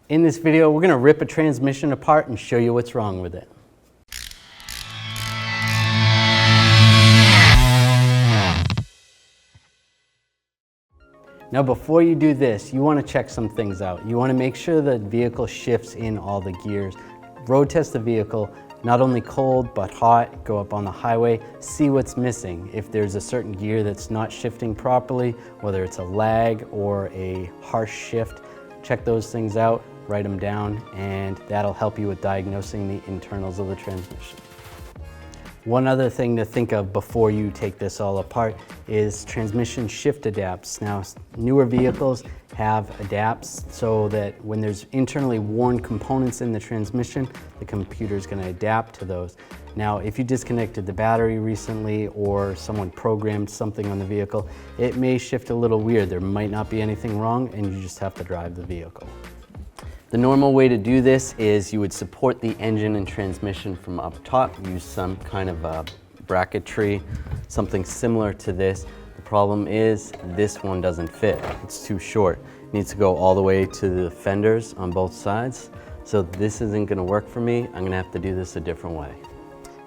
In this video, we're going to rip a transmission apart and show you what's wrong with it. Now before you do this, you want to check some things out. You want to make sure the vehicle shifts in all the gears. Road test the vehicle, not only cold but hot, go up on the highway, see what's missing. If there's a certain gear that's not shifting properly, whether it's a lag or a harsh shift, check those things out, write them down, and that'll help you with diagnosing the internals of the transmission. One other thing to think of before you take this all apart is transmission shift adapts. Now, newer vehicles have adapts so that when there's internally worn components in the transmission, the computer is going to adapt to those. Now, if you disconnected the battery recently or someone programmed something on the vehicle, it may shift a little weird. There might not be anything wrong and you just have to drive the vehicle. The normal way to do this is you would support the engine and transmission from up top, use some kind of a bracketry, something similar to this. The problem is this one doesn't fit, it's too short. It needs to go all the way to the fenders on both sides. So this isn't gonna work for me. I'm gonna have to do this a different way.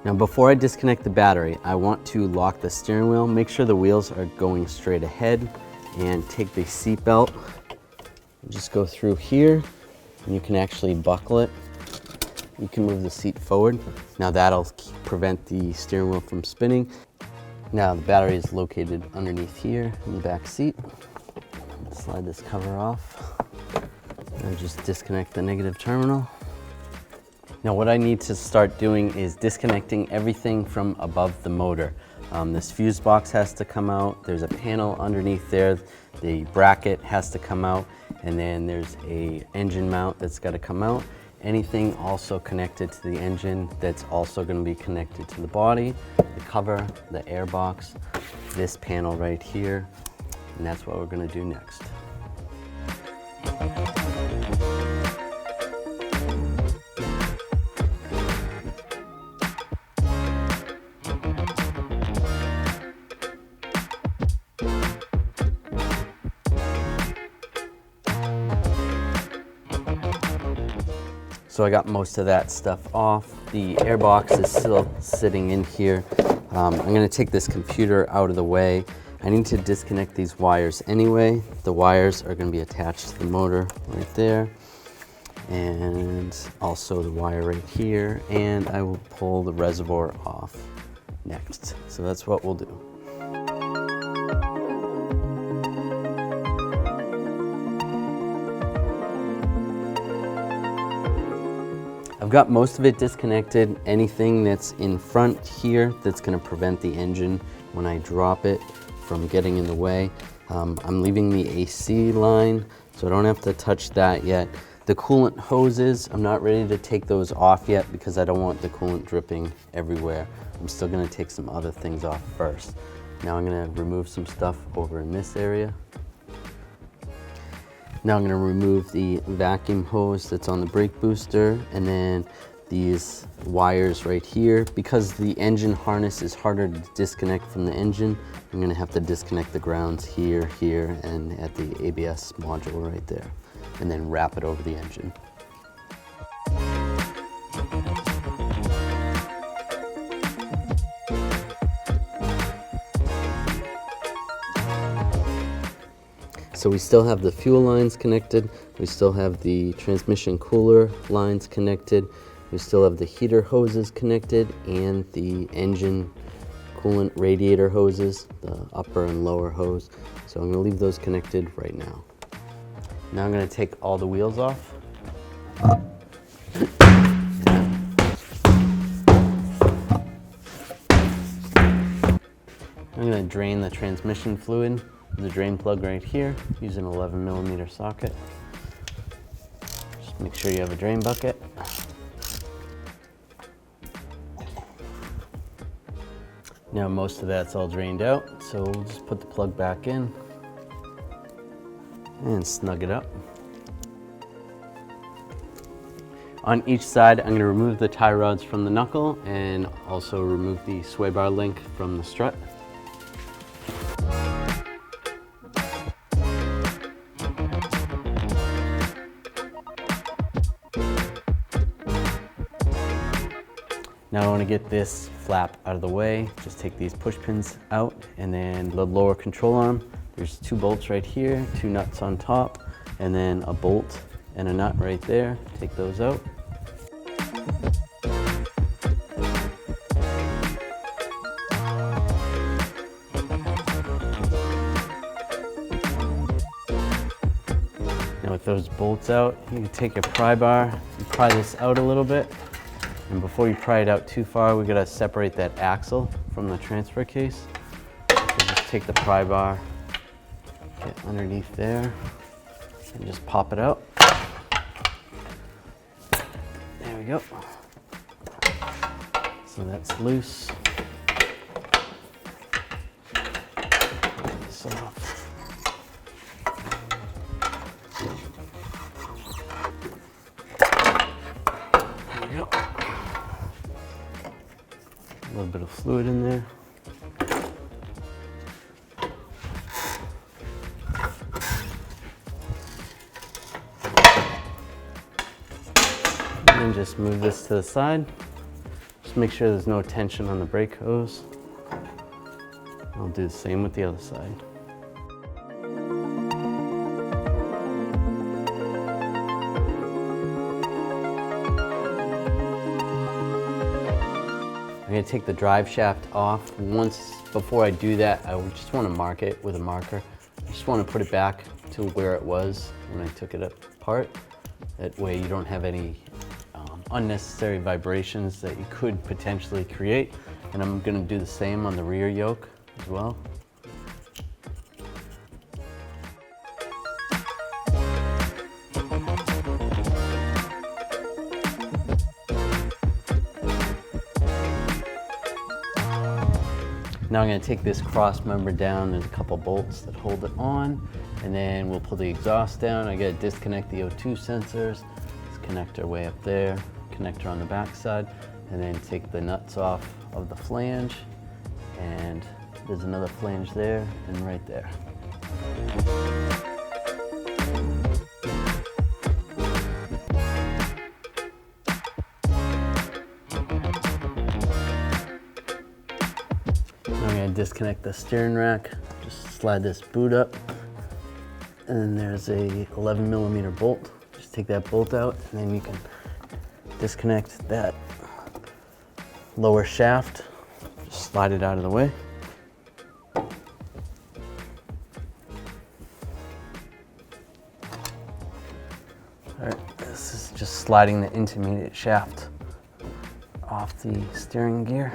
Now before I disconnect the battery, I want to lock the steering wheel, make sure the wheels are going straight ahead, and take the seat belt, just go through here. And you can actually buckle it. You can move the seat forward. Now that'll prevent the steering wheel from spinning. Now the battery is located underneath here in the back seat. Slide this cover off and just disconnect the negative terminal. Now what I need to start doing is disconnecting everything from above the motor. This fuse box has to come out. There's a panel underneath there. The bracket has to come out. And then there's a engine mount that's got to come out. Anything also connected to the engine that's also going to be connected to the body, the cover, the air box, this panel right here, and that's what we're going to do next. So I got most of that stuff off. The airbox is still sitting in here. I'm gonna take this computer out of the way. I need to disconnect these wires anyway. The wires are gonna be attached to the motor right there. And also the wire right here. And I will pull the reservoir off next. So that's what we'll do. I've got most of it disconnected. Anything that's in front here that's going to prevent the engine when I drop it from getting in the way. I'm leaving the AC line, so I don't have to touch that yet. The coolant hoses, I'm not ready to take those off yet because I don't want the coolant dripping everywhere. I'm still going to take some other things off first. Now I'm going to remove some stuff over in this area. Now I'm going to remove the vacuum hose that's on the brake booster, and then these wires right here. Because the engine harness is harder to disconnect from the engine, I'm going to have to disconnect the grounds here, here, and at the ABS module right there, and then wrap it over the engine. So we still have the fuel lines connected, we still have the transmission cooler lines connected, we still have the heater hoses connected, and the engine coolant radiator hoses, the upper and lower hose. So I'm going to leave those connected right now. Now I'm going to take all the wheels off. I'm going to drain the transmission fluid. The drain plug right here, use an 11mm socket. Just make sure you have a drain bucket. Now most of that's all drained out, so we'll just put the plug back in and snug it up. On each side, I'm going to remove the tie rods from the knuckle and also remove the sway bar link from the strut. Now I want to get this flap out of the way. Just take these push pins out, and then the lower control arm, there's 2 bolts right here, 2 nuts on top, and then a bolt and a nut right there. Take those out. Now with those bolts out, you can take your pry bar and pry this out a little bit. And before you pry it out too far, we gotta separate that axle from the transfer case. So just take the pry bar, get underneath there, and just pop it out. There we go. So that's loose. Get this off. There we go. A little bit of fluid in there. And just move this to the side. Just make sure there's no tension on the brake hose. I'll do the same with the other side. I'm going to take the drive shaft off. Before I do that, I would just want to mark it with a marker. I just want to put it back to where it was when I took it apart. That way you don't have any unnecessary vibrations that you could potentially create. And I'm going to do the same on the rear yoke as well. Now I'm going to take this cross member down. There's a couple bolts that hold it on, and then we'll pull the exhaust down. I got to disconnect the O2 sensors. Let's connect our way up there, connector on the back side, and then take the nuts off of the flange. And there's another flange there and right there. Disconnect the steering rack, just slide this boot up, and then there's a 11mm bolt. Just take that bolt out, and then you can disconnect that lower shaft. Just slide it out of the way. Alright, this is just sliding the intermediate shaft off the steering gear.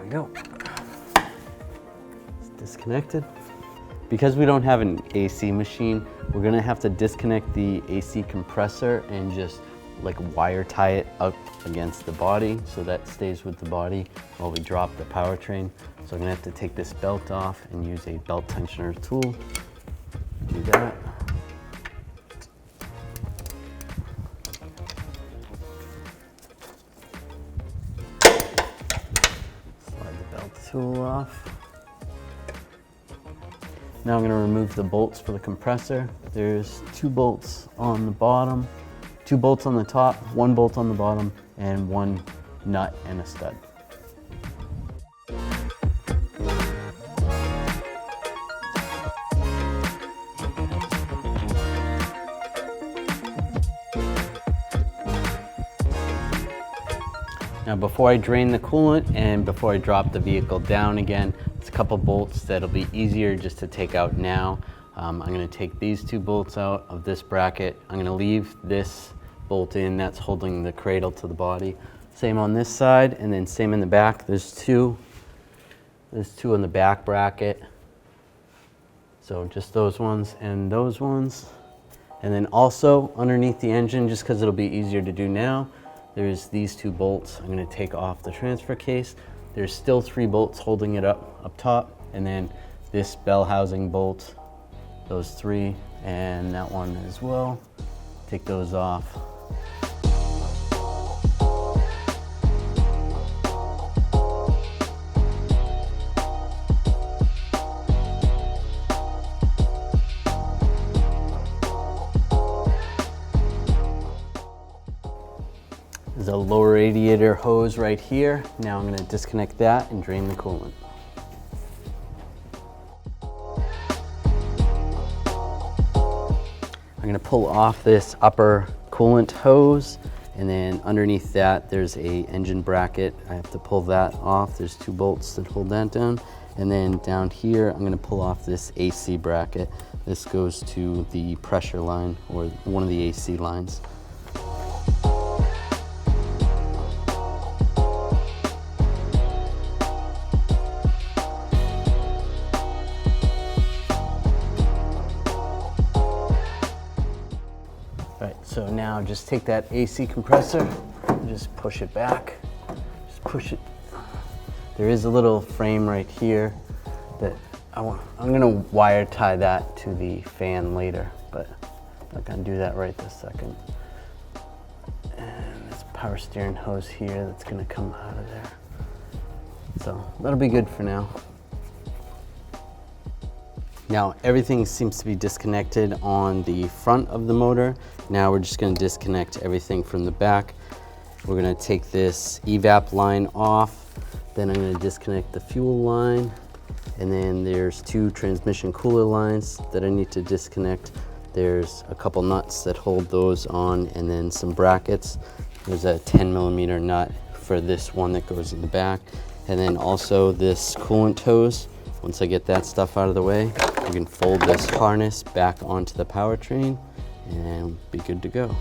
Go. It's disconnected. Because we don't have an AC machine, we're gonna have to disconnect the AC compressor and just like wire tie it up against the body so that stays with the body while we drop the powertrain. So I'm gonna have to take this belt off and use a belt tensioner tool. Do that. Tool off. Now I'm going to remove the bolts for the compressor. There's 2 bolts on the bottom, 2 bolts on the top, 1 bolt on the bottom, and 1 nut and a stud. Now before I drain the coolant and before I drop the vehicle down again, it's a couple bolts that'll be easier just to take out now. I'm going to take these 2 bolts out of this bracket. I'm going to leave this bolt in that's holding the cradle to the body. Same on this side, and then same in the back. There's two in the back bracket. So just those ones and those ones. And then also underneath the engine, just because it'll be easier to do now, there's these 2 bolts. I'm going to take off the transfer case. There's still 3 bolts holding it up top, and then this bell housing bolt, those 3, and that one as well. Take those off. There's a lower radiator hose right here. Now I'm going to disconnect that and drain the coolant. I'm going to pull off this upper coolant hose, and then underneath that there's a engine bracket. I have to pull that off. There's 2 bolts that hold that down. And then down here I'm going to pull off this AC bracket. This goes to the pressure line, or one of the AC lines. So now just take that AC compressor and just push it back. Just push it. There is a little frame right here that I'm gonna wire tie that to the fan later, but I'm not gonna do that right this second. And this power steering hose here that's gonna come out of there. So that'll be good for now. Now everything seems to be disconnected on the front of the motor. Now we're just going to disconnect everything from the back. We're going to take this evap line off. Then I'm going to disconnect the fuel line. And then there's 2 transmission cooler lines that I need to disconnect. There's a couple nuts that hold those on, and then some brackets. There's a 10mm nut for this one that goes in the back. And then also this coolant hose. Once I get that stuff out of the way, we can fold this harness back onto the powertrain and be good to go.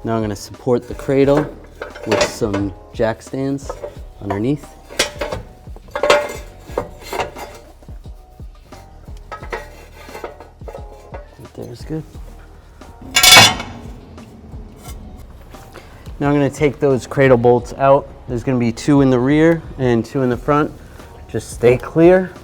Now I'm going to support the cradle with some jack stands underneath. Right there is good. Now I'm going to take those cradle bolts out. There's going to be 2 in the rear and 2 in the front. Just stay clear.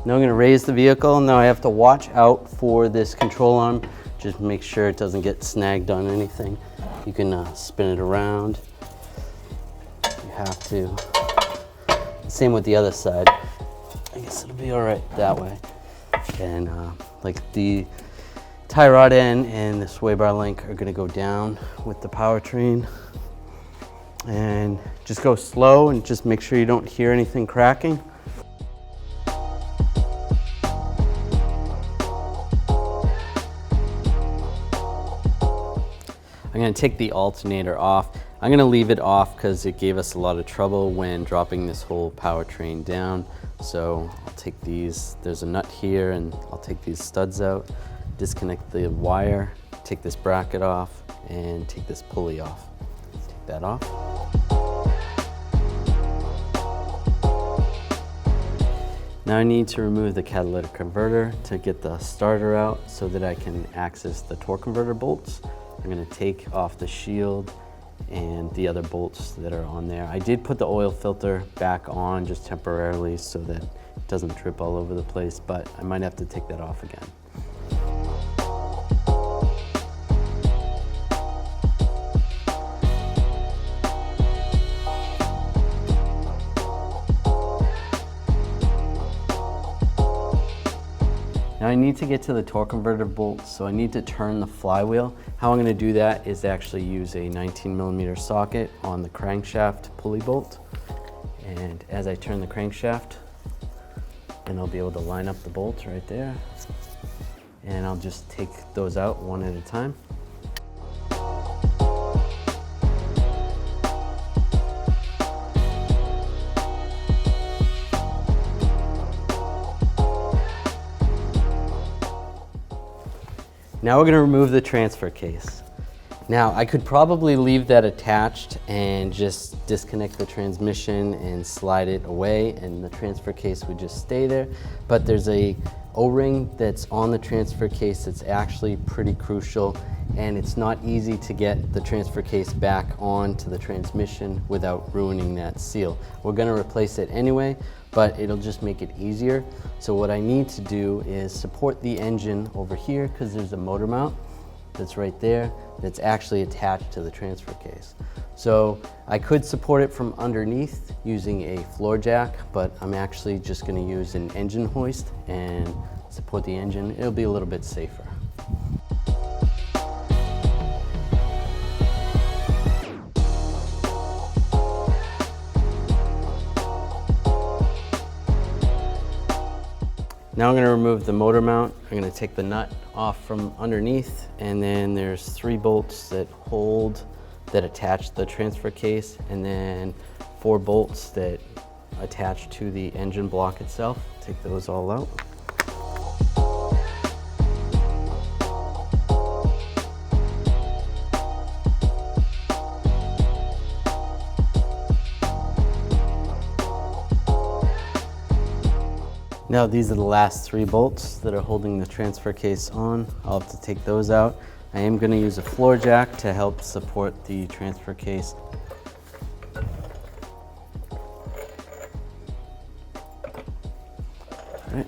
Now I'm going to raise the vehicle. Now I have to watch out for this control arm. Just make sure it doesn't get snagged on anything. You can spin it around. You have to. Same with the other side. I guess it'll be all right that way. And like the tie rod end and the sway bar link are going to go down with the powertrain. And just go slow and just make sure you don't hear anything cracking. I'm going to take the alternator off. I'm going to leave it off because it gave us a lot of trouble when dropping this whole powertrain down. So I'll take these, there's a nut here, and I'll take these studs out, disconnect the wire, take this bracket off, and take this pulley off. Take that off. Now I need to remove the catalytic converter to get the starter out so that I can access the torque converter bolts. I'm going to take off the shield and the other bolts that are on there. I did put the oil filter back on just temporarily so that it doesn't trip all over the place, but I might have to take that off again. Now I need to get to the torque converter bolt, so I need to turn the flywheel. How I'm going to do that is actually use a 19mm socket on the crankshaft pulley bolt. And as I turn the crankshaft, then I'll be able to line up the bolts right there. And I'll just take those out one at a time. Now we're going to remove the transfer case. Now I could probably leave that attached and just disconnect the transmission and slide it away and the transfer case would just stay there. But there's a O-ring that's on the transfer case that's actually pretty crucial, and it's not easy to get the transfer case back onto the transmission without ruining that seal. We're going to replace it anyway, but it'll just make it easier. So what I need to do is support the engine over here because there's a motor mount that's right there that's actually attached to the transfer case. So I could support it from underneath using a floor jack, but I'm actually just going to use an engine hoist and support the engine. It'll be a little bit safer. Now I'm going to remove the motor mount. I'm going to take the nut off from underneath, and then there's 3 bolts that attach the transfer case, and then 4 bolts that attach to the engine block itself. Take those all out. Now these are the last 3 bolts that are holding the transfer case on. I'll have to take those out. I am going to use a floor jack to help support the transfer case. All right.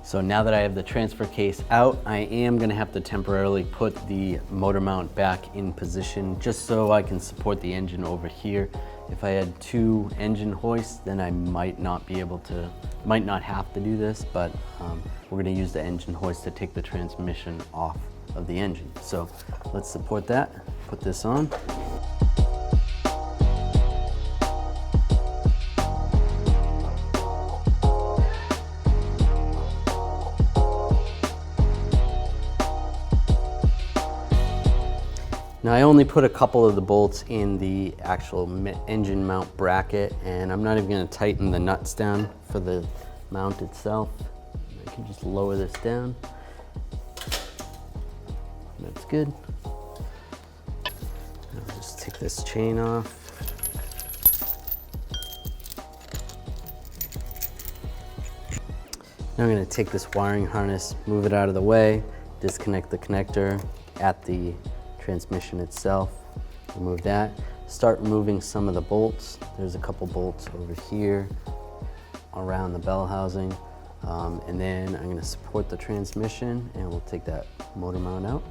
So now that I have the transfer case out, I am going to have to temporarily put the motor mount back in position just so I can support the engine over here. If I had 2 engine hoists, then I might not have to do this, but we're going to use the engine hoist to take the transmission off of the engine. So let's support that, put this on. Now I only put a couple of the bolts in the actual engine mount bracket, and I'm not even going to tighten the nuts down for the mount itself. I can just lower this down. That's good. I'll just take this chain off. Now I'm going to take this wiring harness, move it out of the way, disconnect the connector at the transmission itself, remove that, start removing some of the bolts. There's a couple bolts over here around the bell housing, and then I'm going to support the transmission and we'll take that motor mount out.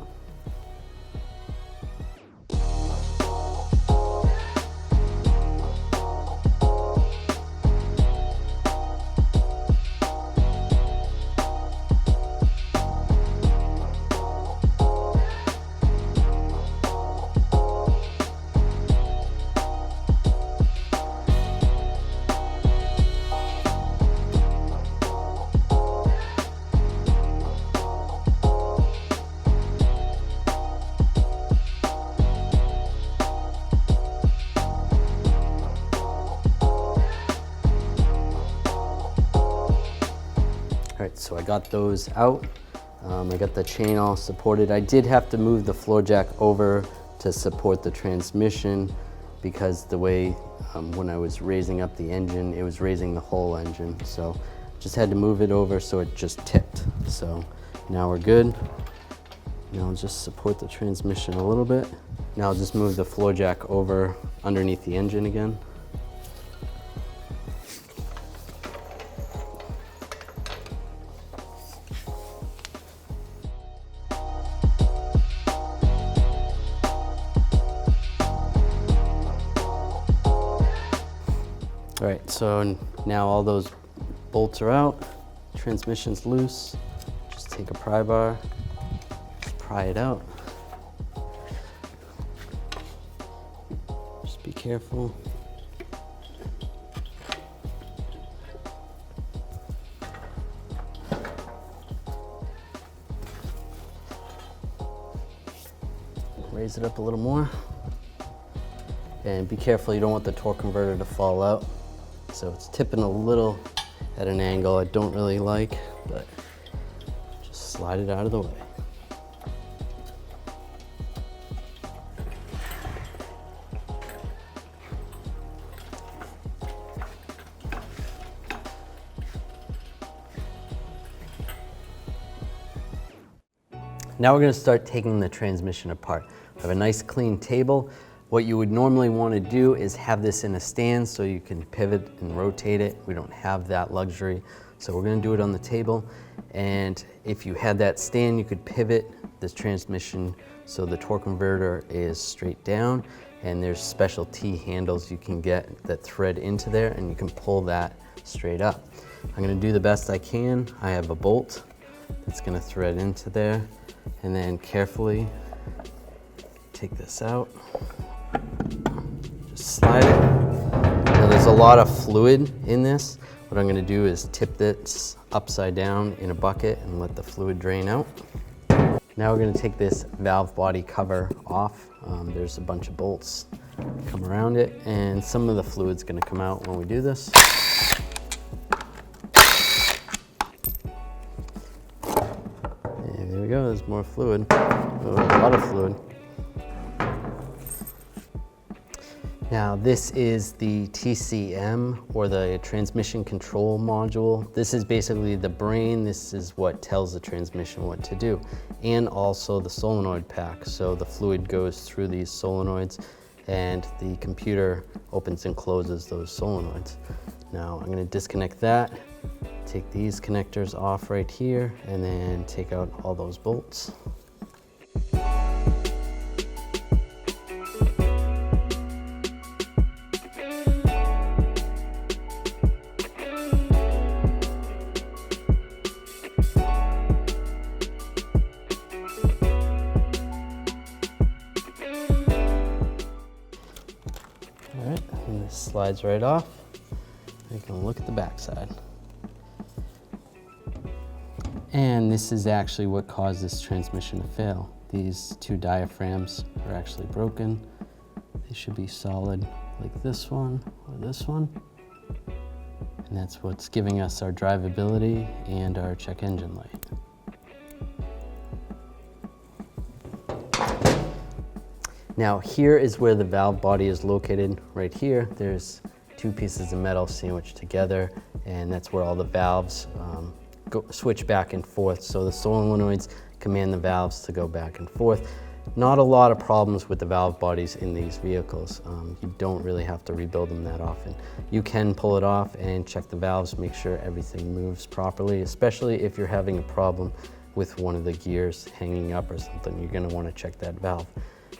All right, so I got those out. I got the chain all supported. I did have to move the floor jack over to support the transmission because the way when I was raising up the engine, it was raising the whole engine. So just had to move it over so it just tipped. So now we're good. Now I'll just support the transmission a little bit. Now I'll just move the floor jack over underneath the engine again. All right, so now all those bolts are out, transmission's loose. Just take a pry bar, just pry it out. Just be careful. raise it up a little more. And be careful, you don't want the torque converter to fall out. So it's tipping a little at an angle I don't really like, but just slide it out of the way. Now we're going to start taking the transmission apart. I have a nice clean table. What you would normally want to do is have this in a stand so you can pivot and rotate it. We don't have that luxury, so we're going to do it on the table. And if you had that stand, you could pivot this transmission so the torque converter is straight down, and there's special T handles you can get that thread into there, and you can pull that straight up. I'm going to do the best I can. I have a bolt that's going to thread into there, and then carefully take this out. Just slide it. Now there's a lot of fluid in this. What I'm going to do is tip this upside down in a bucket and let the fluid drain out. Now we're going to take this valve body cover off. There's a bunch of bolts come around it, and some of the fluid's going to come out when we do this. And there we go, there's more fluid. Oh, a lot of fluid. Now this is the TCM, or the transmission control module. This is basically the brain. This is what tells the transmission what to do. And also the solenoid pack. So the fluid goes through these solenoids and the computer opens and closes those solenoids. Now I'm going to disconnect that, take these connectors off right here, and then take out all those bolts. Slides right off. You can look at the back side. And this is actually what caused this transmission to fail. These two diaphragms are actually broken. They should be solid like this one or this one. And that's what's giving us our drivability and our check engine light. Now here is where the valve body is located, right here. There's two pieces of metal sandwiched together, and that's where all the valves switch back and forth. So the solenoids command the valves to go back and forth. Not a lot of problems with the valve bodies in these vehicles. You don't really have to rebuild them that often. You can pull it off and check the valves, make sure everything moves properly, especially if you're having a problem with one of the gears hanging up or something. You're going to want to check that valve.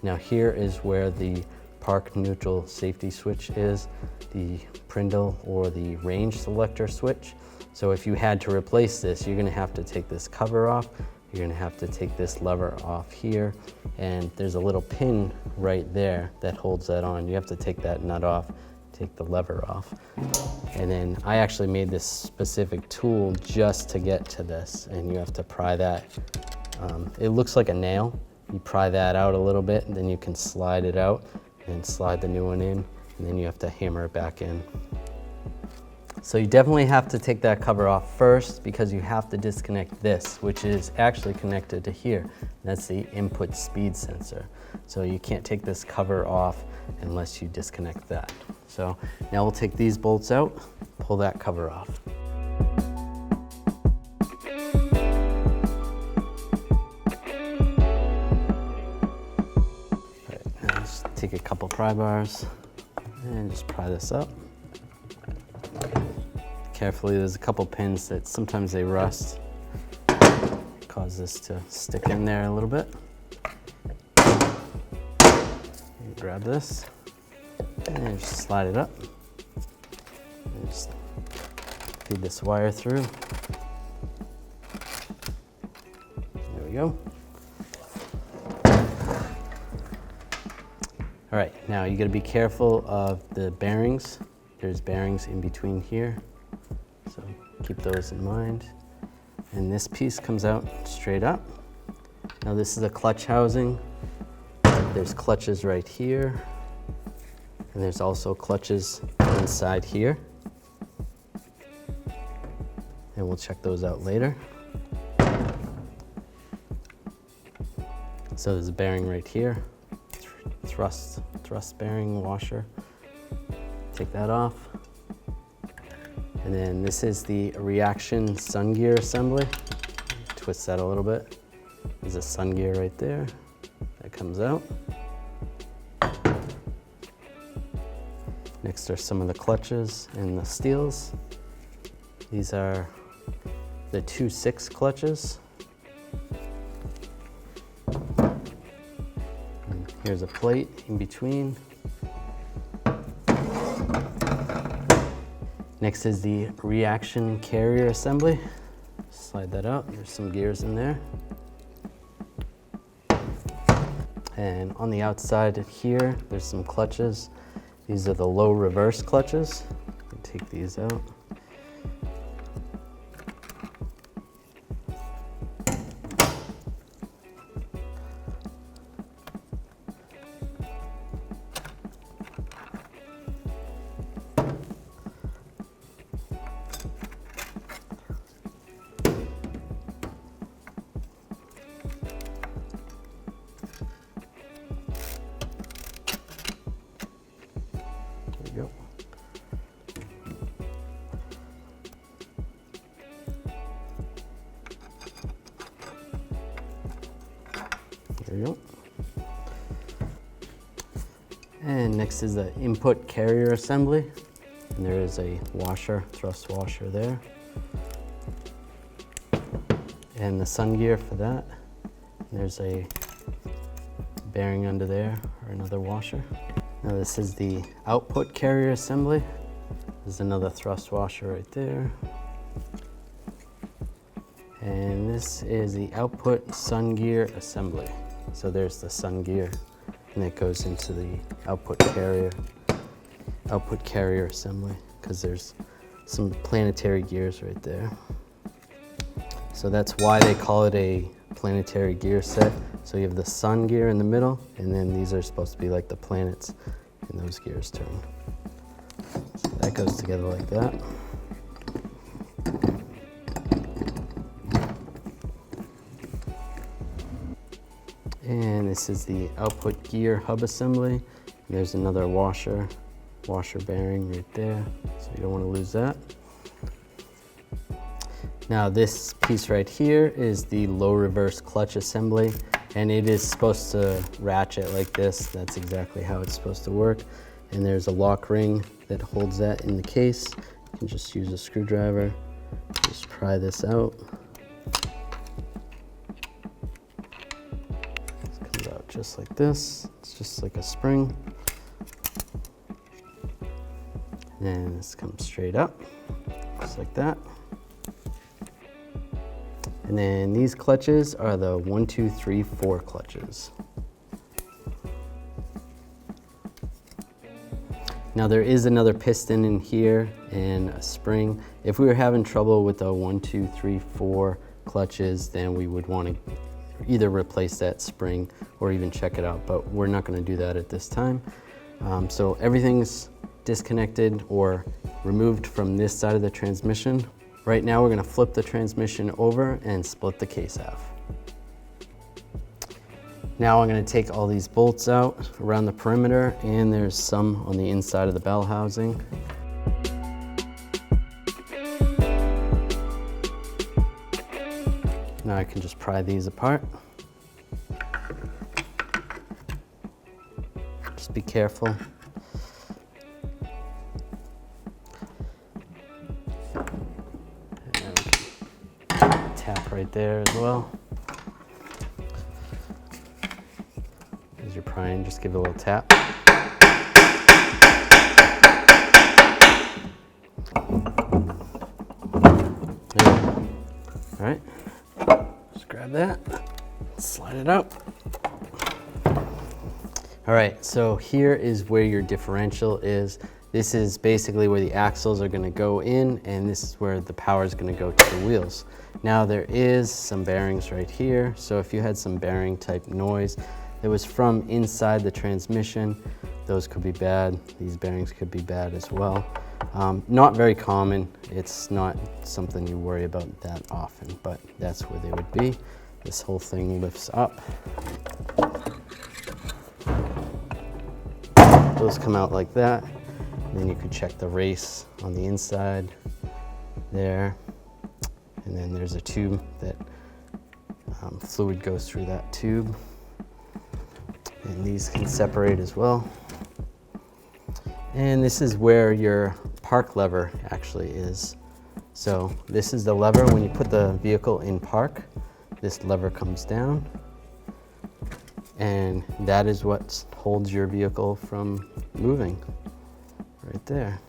Now here is where the park neutral safety switch is, the Prindle or the range selector switch. So if you had to replace this, you're going to have to take this cover off, you're going to have to take this lever off here, and there's a little pin right there that holds that on. You have to take that nut off, take the lever off. And then I actually made this specific tool just to get to this, and you have to pry that. It looks like a nail. You pry that out a little bit, and then you can slide it out and slide the new one in, and then you have to hammer it back in. So you definitely have to take that cover off first, because you have to disconnect this, which is actually connected to here. That's the input speed sensor. So you can't take this cover off unless you disconnect that. So now we'll take these bolts out, pull that cover off. Take a couple pry bars and just pry this up. Carefully, there's a couple pins that sometimes they rust. Cause this to stick in there a little bit. And grab this and just slide it up. And just feed this wire through. There we go. All right, now you gotta be careful of the bearings. There's bearings in between here, so keep those in mind. And this piece comes out straight up. Now this is a clutch housing. There's clutches right here, and there's also clutches inside here. And we'll check those out later. So there's a bearing right here, thrust bearing washer. Take that off. And then this is the reaction sun gear assembly. Twist that a little bit. There's a sun gear right there that comes out. Next are some of the clutches and the steels. These are the 2/6 clutches. And here's a plate in between. Next is the reaction carrier assembly. Slide that out, there's some gears in there. And on the outside here, there's some clutches. These are the low reverse clutches. Take these out. Go. There you go. And next is the input carrier assembly. And there is a washer, thrust washer there. And the sun gear for that. And there's a bearing under there, or another washer. Now this is the output carrier assembly. There's another thrust washer right there. And this is the output sun gear assembly. So there's the sun gear, and it goes into the output carrier assembly, because there's some planetary gears right there. So that's why they call it a planetary gear set. So you have the sun gear in the middle, and then these are supposed to be like the planets, and those gears turn. So that goes together like that. And this is the output gear hub assembly. There's another washer bearing right there, so you don't want to lose that. Now this piece right here is the low reverse clutch assembly, and it is supposed to ratchet like this. That's exactly how it's supposed to work. And there's a lock ring that holds that in the case. You can just use a screwdriver, just pry this out. This comes out just like this. It's just like a spring. And this comes straight up, just like that. And then these clutches are the 1, 2, 3, 4 clutches. Now there is another piston in here and a spring. If we were having trouble with the 1, 2, 3, 4 clutches, then we would want to either replace that spring or even check it out, but we're not going to do that at this time. So everything's disconnected or removed from this side of the transmission. Right now we're going to flip the transmission over and split the case half. Now I'm going to take all these bolts out around the perimeter, and there's some on the inside of the bell housing. Now I can just pry these apart. Just be careful. Tap right there as well. As you're prying, just give it a little tap. All right, just grab that, slide it out. All right, so here is where your differential is. This is basically where the axles are going to go in, and this is where the power is going to go to the wheels. Now there is some bearings right here, so if you had some bearing type noise, that was from inside the transmission. Those could be bad. These bearings could be bad as well. Not very common. It's not something you worry about that often, but that's where they would be. This whole thing lifts up. Those come out like that. And then you could check the race on the inside there. And then there's a tube that fluid goes through that tube. And these can separate as well. And this is where your park lever actually is. So this is the lever. When you put the vehicle in park, this lever comes down. And that is what holds your vehicle from moving, right there.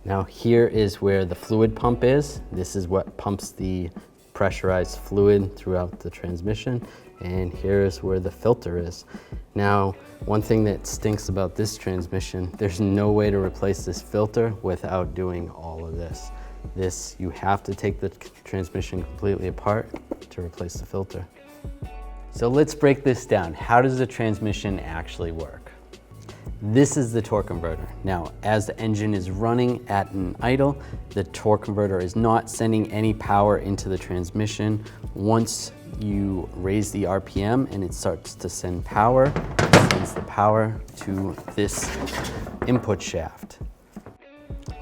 Now here is where the fluid pump is. This is what pumps the pressurized fluid throughout the transmission. And here's where the filter is. Now, one thing that stinks about this transmission, there's no way to replace this filter without doing all of this. You have to take the transmission completely apart to replace the filter. So let's break this down. How does the transmission actually work? This is the torque converter. Now, as the engine is running at an idle, the torque converter is not sending any power into the transmission. Once you raise the RPM and it starts to send power, it sends the power to this input shaft.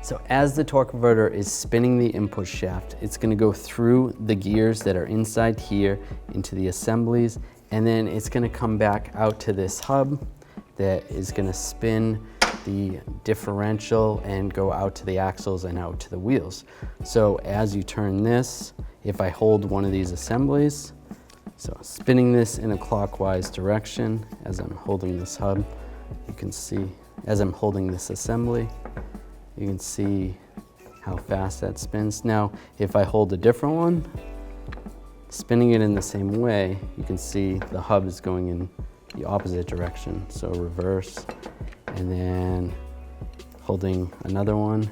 So as the torque converter is spinning the input shaft, it's going to go through the gears that are inside here into the assemblies, and then it's going to come back out to this hub that is going to spin the differential and go out to the axles and out to the wheels. So as you turn this, if I hold one of these assemblies, so spinning this in a clockwise direction as I'm holding this hub, you can see, as I'm holding this assembly, you can see how fast that spins. Now, if I hold a different one, spinning it in the same way, you can see the hub is going in the opposite direction. So reverse, and then holding another one,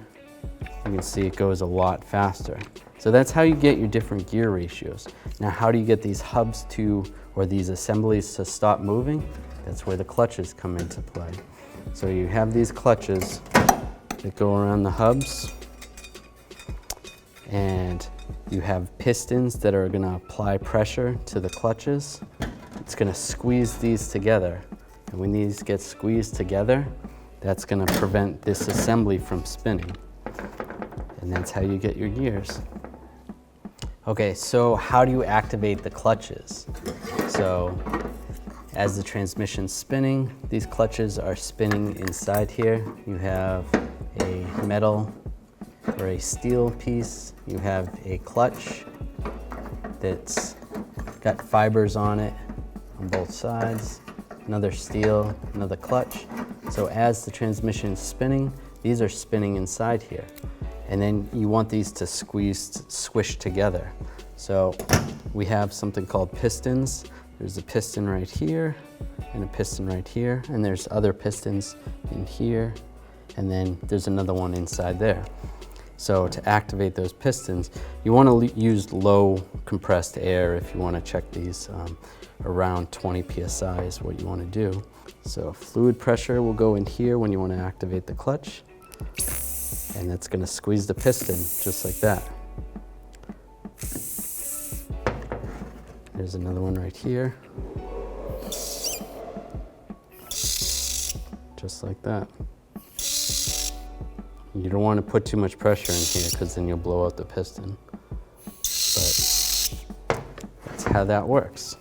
you can see it goes a lot faster. So that's how you get your different gear ratios. Now, how do you get these hubs to, or these assemblies to stop moving? That's where the clutches come into play. So you have these clutches that go around the hubs, and you have pistons that are going to apply pressure to the clutches. It's going to squeeze these together, and when these get squeezed together, that's going to prevent this assembly from spinning, and that's how you get your gears. Okay, so how do you activate the clutches? So as the transmission's spinning, these clutches are spinning inside here. You have a metal or a steel piece. You have a clutch that's got fibers on it on both sides, another steel, another clutch. So as the transmission is spinning, these are spinning inside here. And then you want these to squish together. So we have something called pistons. There's a piston right here and a piston right here, and there's other pistons in here, and then there's another one inside there. So to activate those pistons, you want to use low compressed air if you want to check these. Around 20 psi is what you want to do. So fluid pressure will go in here when you want to activate the clutch, and that's going to squeeze the piston just like that. There's another one right here, just like that. You don't want to put too much pressure in here because then you'll blow out the piston. But that's how that works.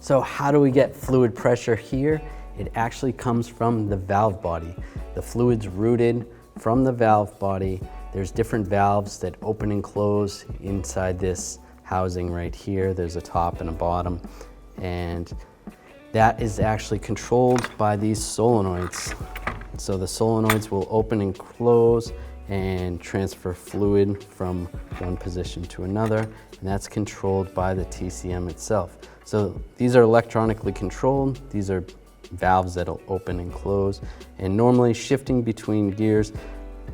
So how do we get fluid pressure here? It actually comes from the valve body. The fluid's routed from the valve body. There's different valves that open and close inside this housing right here. There's a top and a bottom, and that is actually controlled by these solenoids. So the solenoids will open and close and transfer fluid from one position to another, and that's controlled by the TCM itself. So these are electronically controlled. These are valves that'll open and close, and normally shifting between gears,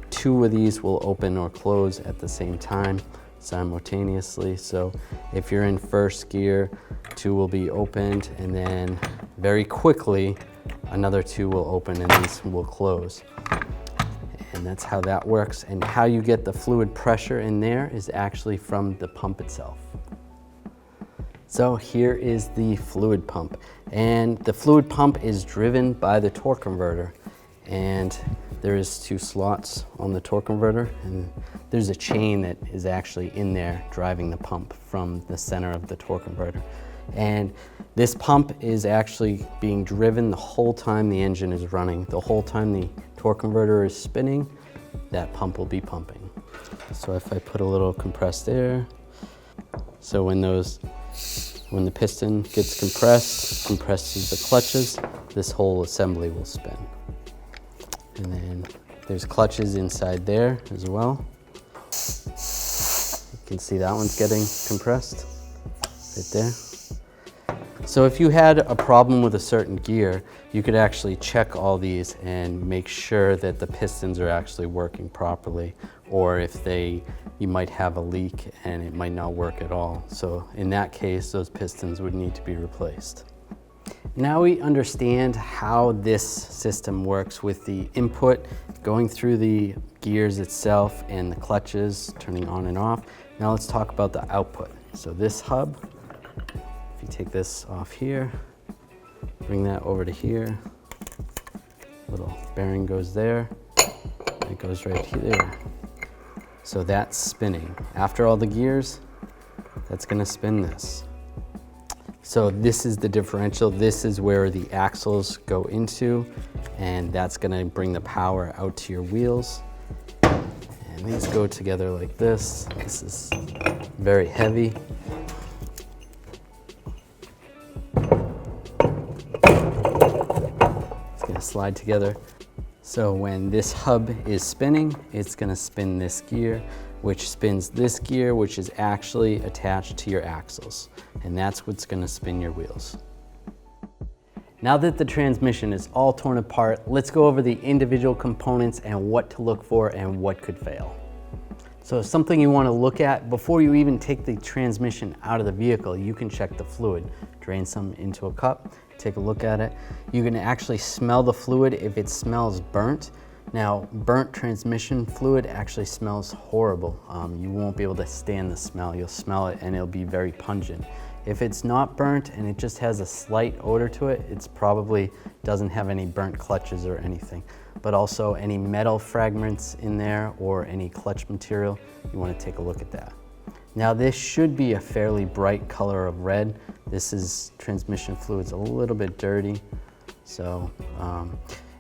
two of these will open or close at the same time. simultaneously. So if you're in first gear, 2 will be opened, and then very quickly another 2 will open and these will close. And that's how that works. And how you get the fluid pressure in there is actually from the pump itself. So here is the fluid pump, and the fluid pump is driven by the torque converter, and there is 2 slots on the torque converter, and there's a chain that is actually in there driving the pump from the center of the torque converter. And this pump is actually being driven the whole time the engine is running. The whole time the torque converter is spinning, that pump will be pumping. So if I put a little compressed air, so when the piston gets compressed, compresses the clutches, this whole assembly will spin. And then there's clutches inside there as well. You can see that one's getting compressed right there. So if you had a problem with a certain gear, you could actually check all these and make sure that the pistons are actually working properly, or if you might have a leak and it might not work at all. So in that case, those pistons would need to be replaced. Now we understand how this system works with the input going through the gears itself and the clutches turning on and off. Now let's talk about the output. So this hub, if you take this off here, bring that over to here, little bearing goes there, it goes right here. So that's spinning. After all the gears, that's gonna spin this. So this is the differential. This is where the axles go into, and that's gonna bring the power out to your wheels. And these go together like this. This is very heavy. It's gonna slide together. So when this hub is spinning, it's gonna spin this gear, which spins this gear, which is actually attached to your axles. And that's what's gonna spin your wheels. Now that the transmission is all torn apart, let's go over the individual components and what to look for and what could fail. So something you wanna look at before you even take the transmission out of the vehicle, you can check the fluid. Drain some into a cup, take a look at it. You can actually smell the fluid if it smells burnt. Now, burnt transmission fluid actually smells horrible. You won't be able to stand the smell. You'll smell it and it'll be very pungent. If it's not burnt and it just has a slight odor to it, it's probably doesn't have any burnt clutches or anything. But also any metal fragments in there or any clutch material, you want to take a look at that. Now this should be a fairly bright color of red. This is transmission fluid's a little bit dirty. So,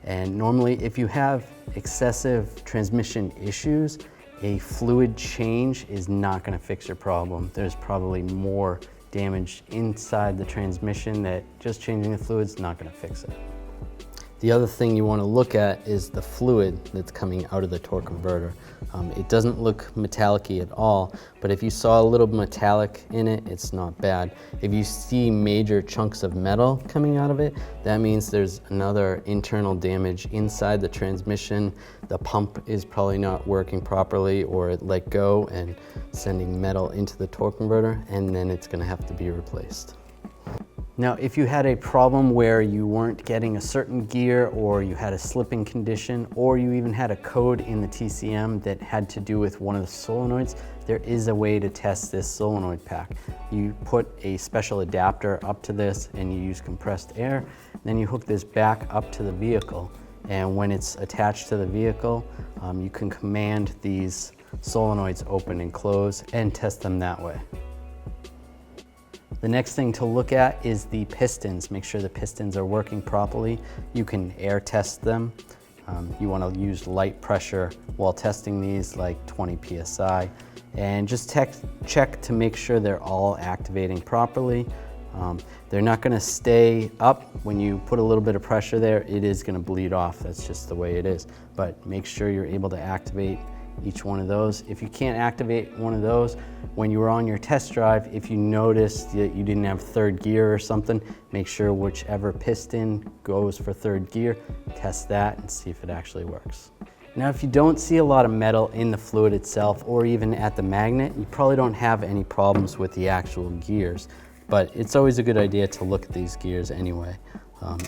and normally if you have excessive transmission issues, a fluid change is not going to fix your problem. There's probably more damage inside the transmission that just changing the fluid is not going to fix it. The other thing you want to look at is the fluid that's coming out of the torque converter. It doesn't look metallic-y at all, but if you saw a little metallic in it, it's not bad. If you see major chunks of metal coming out of it, that means there's another internal damage inside the transmission. The pump is probably not working properly, or it let go and sending metal into the torque converter, and then it's going to have to be replaced. Now, if you had a problem where you weren't getting a certain gear, or you had a slipping condition, or you even had a code in the TCM that had to do with one of the solenoids, there is a way to test this solenoid pack. You put a special adapter up to this and you use compressed air, then you hook this back up to the vehicle, and when it's attached to the vehicle, you can command these solenoids open and close and test them that way. The next thing to look at is the pistons. Make sure the pistons are working properly. You can air test them. You want to use light pressure while testing these, like 20 psi, and just check to make sure they're all activating properly. They're not going to stay up. When you put a little bit of pressure there, it is going to bleed off. That's just the way it is. But make sure you're able to activate each one of those. If you can't activate one of those, when you were on your test drive, if you noticed that you didn't have third gear or something, make sure whichever piston goes for third gear, test that and see if it actually works. Now, if you don't see a lot of metal in the fluid itself or even at the magnet, you probably don't have any problems with the actual gears, but it's always a good idea to look at these gears anyway.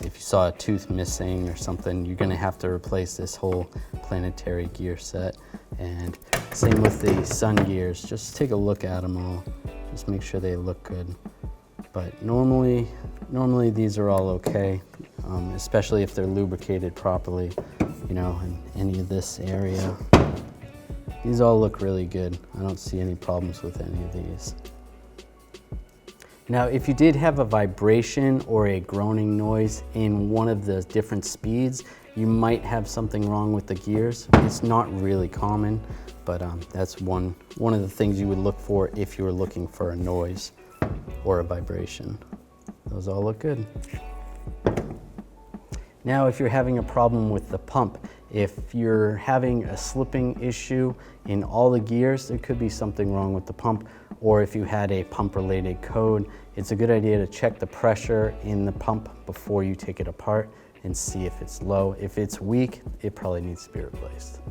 If you saw a tooth missing or something, you're going to have to replace this whole planetary gear set. And same with the sun gears, just take a look at them all, just make sure they look good. But normally these are all okay, especially if they're lubricated properly, you know, in any of this area. These all look really good. I don't see any problems with any of these. Now, if you did have a vibration or a groaning noise in one of the different speeds, you might have something wrong with the gears. It's not really common, but that's one of the things you would look for if you were looking for a noise or a vibration. Those all look good. Now, if you're having a problem with the pump, if you're having a slipping issue in all the gears, there could be something wrong with the pump. Or if you had a pump-related code, it's a good idea to check the pressure in the pump before you take it apart and see if it's low. If it's weak, it probably needs to be replaced.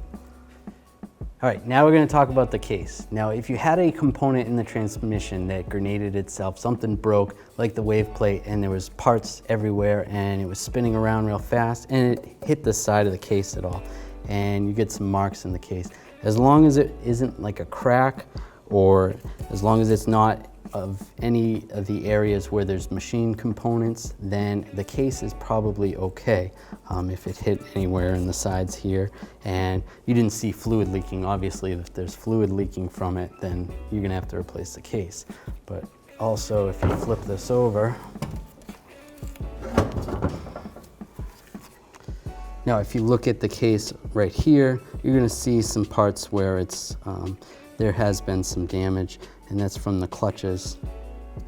All right, now we're going to talk about the case. Now, if you had a component in the transmission that grenaded itself, something broke, like the wave plate, and there was parts everywhere, and it was spinning around real fast, and it hit the side of the case at all, and you get some marks in the case. As long as it isn't like a crack, or as long as it's not of any of the areas where there's machine components, then the case is probably okay. If it hit anywhere in the sides here and you didn't see fluid leaking, obviously if there's fluid leaking from it, then you're gonna have to replace the case. But also, if you flip this over, now if you look at the case right here, you're gonna see some parts where it's there has been some damage, and that's from the clutches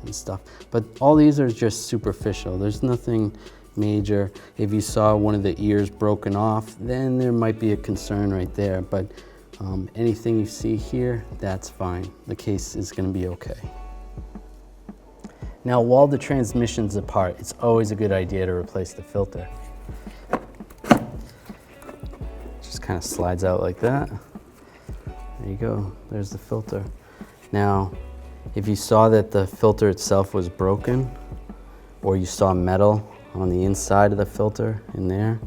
and stuff. But all these are just superficial. There's nothing major. If you saw one of the ears broken off, then there might be a concern right there. But anything you see here, that's fine. The case is going to be okay. Now, while the transmission's apart, it's always a good idea to replace the filter. Just kind of slides out like that. There you go, there's the filter. Now, if you saw that the filter itself was broken, or you saw metal on the inside of the filter in there,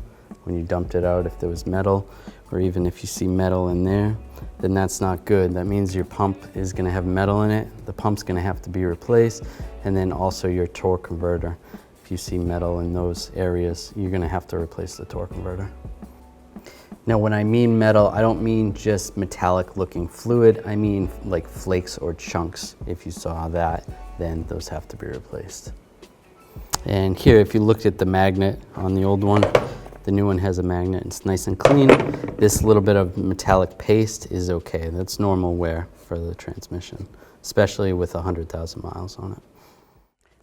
when you dumped it out, if there was metal, or even if you see metal in there, then that's not good. That means your pump is gonna have metal in it, the pump's gonna have to be replaced, and then also your torque converter. If you see metal in those areas, you're gonna have to replace the torque converter. Now, when I mean metal, I don't mean just metallic looking fluid, I mean like flakes or chunks. If you saw that, then those have to be replaced. And here, if you looked at the magnet on the old one, the new one has a magnet, it's nice and clean. This little bit of metallic paste is okay. That's normal wear for the transmission, especially with 100,000 miles on it.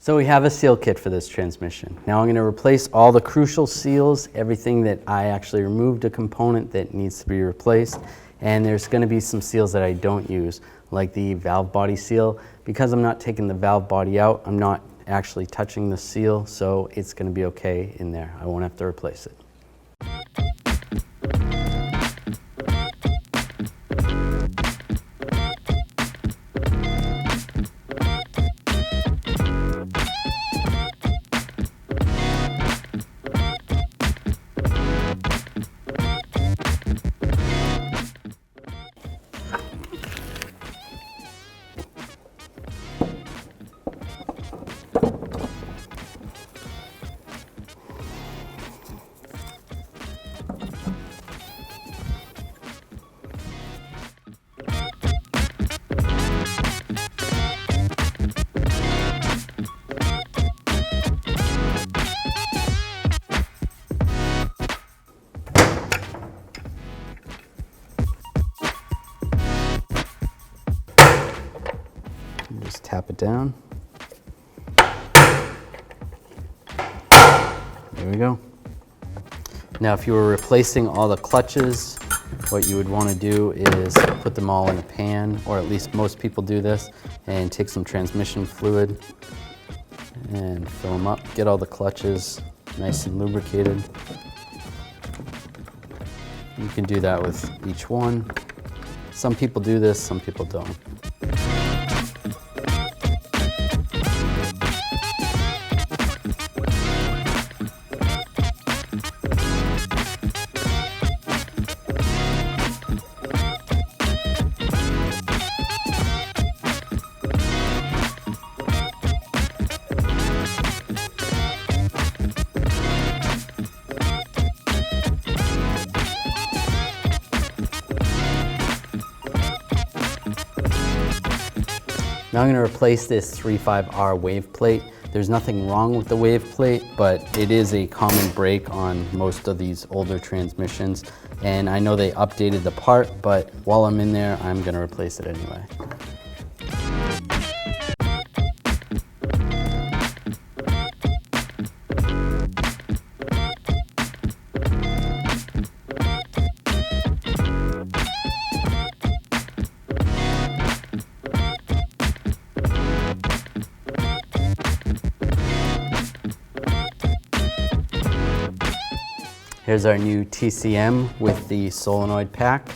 So we have a seal kit for this transmission. Now I'm going to replace all the crucial seals, everything that I actually removed a component that needs to be replaced. And there's going to be some seals that I don't use, like the valve body seal. Because I'm not taking the valve body out, I'm not actually touching the seal, so it's going to be okay in there. I won't have to replace it. Just tap it down. There we go. Now, if you were replacing all the clutches, what you would want to do is put them all in a pan, or at least most people do this, and take some transmission fluid and fill them up. Get all the clutches nice and lubricated. You can do that with each one. Some people do this, some people don't. Now I'm going to replace this 35R wave plate. There's nothing wrong with the wave plate, but it is a common break on most of these older transmissions. And I know they updated the part, but while I'm in there, I'm going to replace it anyway. Here's our new TCM with the solenoid pack,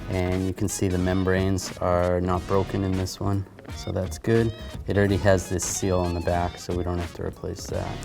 and you can see the membranes are not broken in this one, so that's good. It already has this seal on the back, so we don't have to replace that.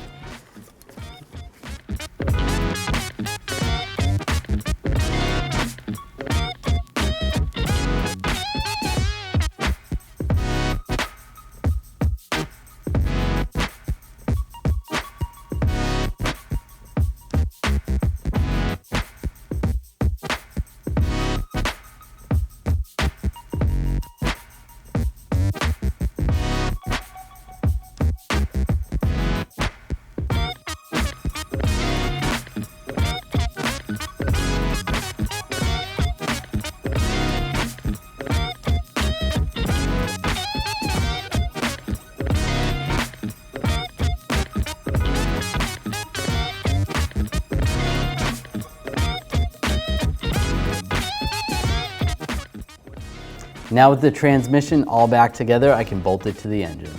Now with the transmission all back together, I can bolt it to the engine.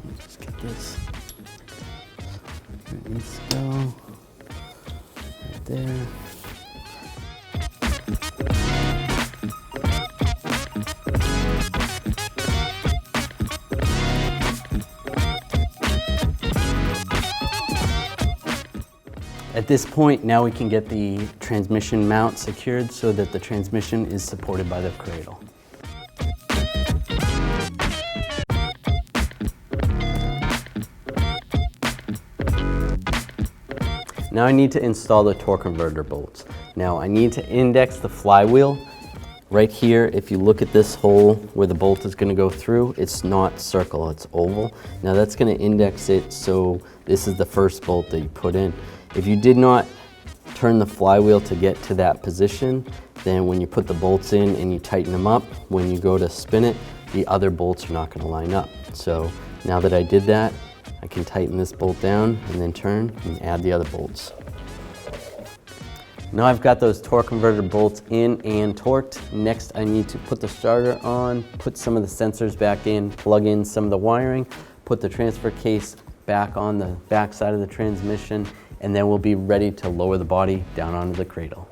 Let's get this. Where it needs to go. Right there. At this point, now we can get the transmission mount secured so that the transmission is supported by the cradle. Now I need to install the torque converter bolts. Now I need to index the flywheel. Right here, if you look at this hole where the bolt is going to go through, it's not circle, it's oval. Now that's going to index it, so this is the first bolt that you put in. If you did not turn the flywheel to get to that position, then when you put the bolts in and you tighten them up, when you go to spin it, the other bolts are not going to line up. So now that I did that, I can tighten this bolt down and then turn and add the other bolts. Now I've got those torque converter bolts in and torqued. Next I need to put the starter on, put some of the sensors back in, plug in some of the wiring, put the transfer case back on the back side of the transmission, and then we'll be ready to lower the body down onto the cradle.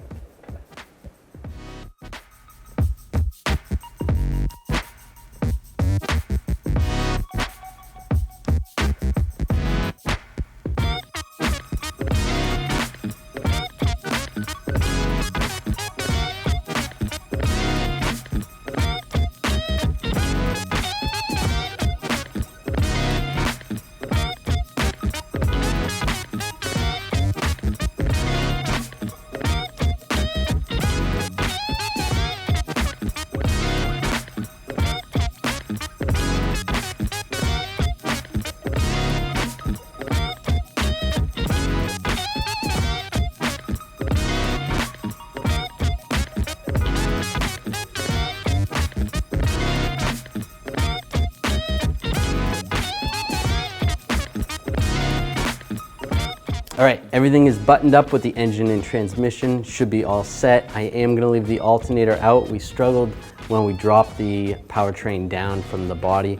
All right, everything is buttoned up with the engine and transmission, should be all set. I am gonna leave the alternator out. We struggled when we dropped the powertrain down from the body.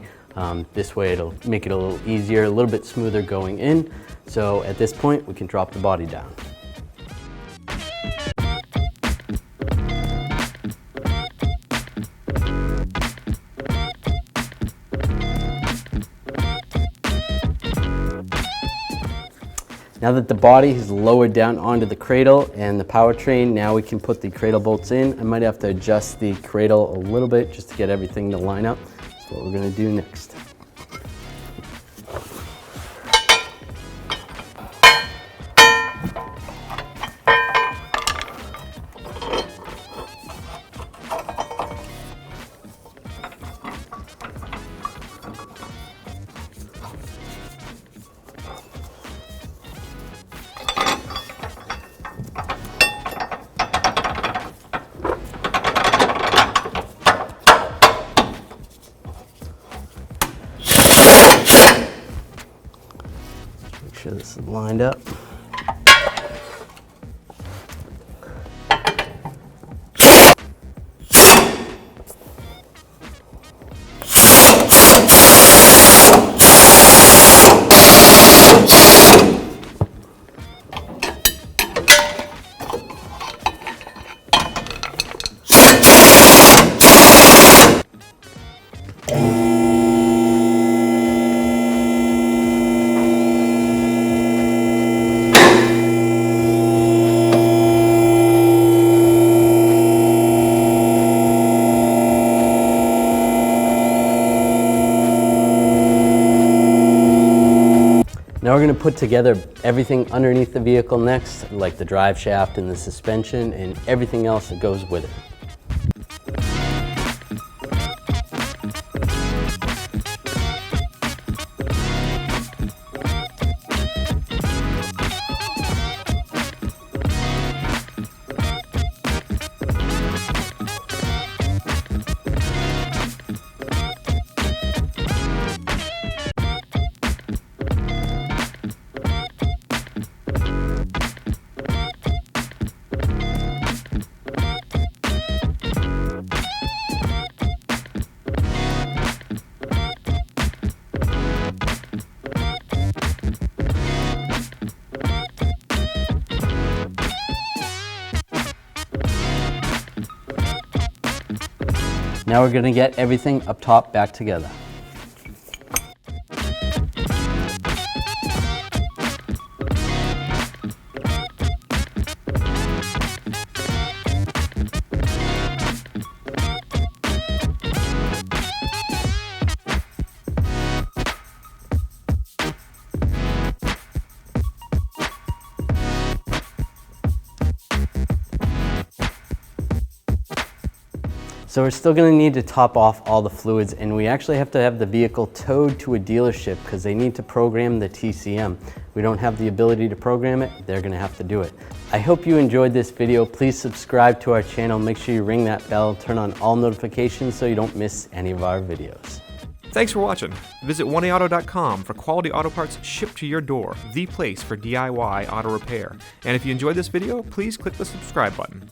This way it'll make it a little easier, a little bit smoother going in. So at this point, we can drop the body down. Now that the body is lowered down onto the cradle and the powertrain, now we can put the cradle bolts in. I might have to adjust the cradle a little bit just to get everything to line up. That's what we're going to do next. Make sure this is lined up. Now we're going to put together everything underneath the vehicle next, like the drive shaft and the suspension and everything else that goes with it. Now we're going to get everything up top back together. So we're still going to need to top off all the fluids, and we actually have to have the vehicle towed to a dealership because they need to program the TCM. We don't have the ability to program it, they're going to have to do it. I hope you enjoyed this video. Please subscribe to our channel. Make sure you ring that bell, turn on all notifications so you don't miss any of our videos. Thanks for watching. Visit 1aauto.com for quality auto parts shipped to your door, the place for DIY auto repair. And if you enjoyed this video, please click the subscribe button.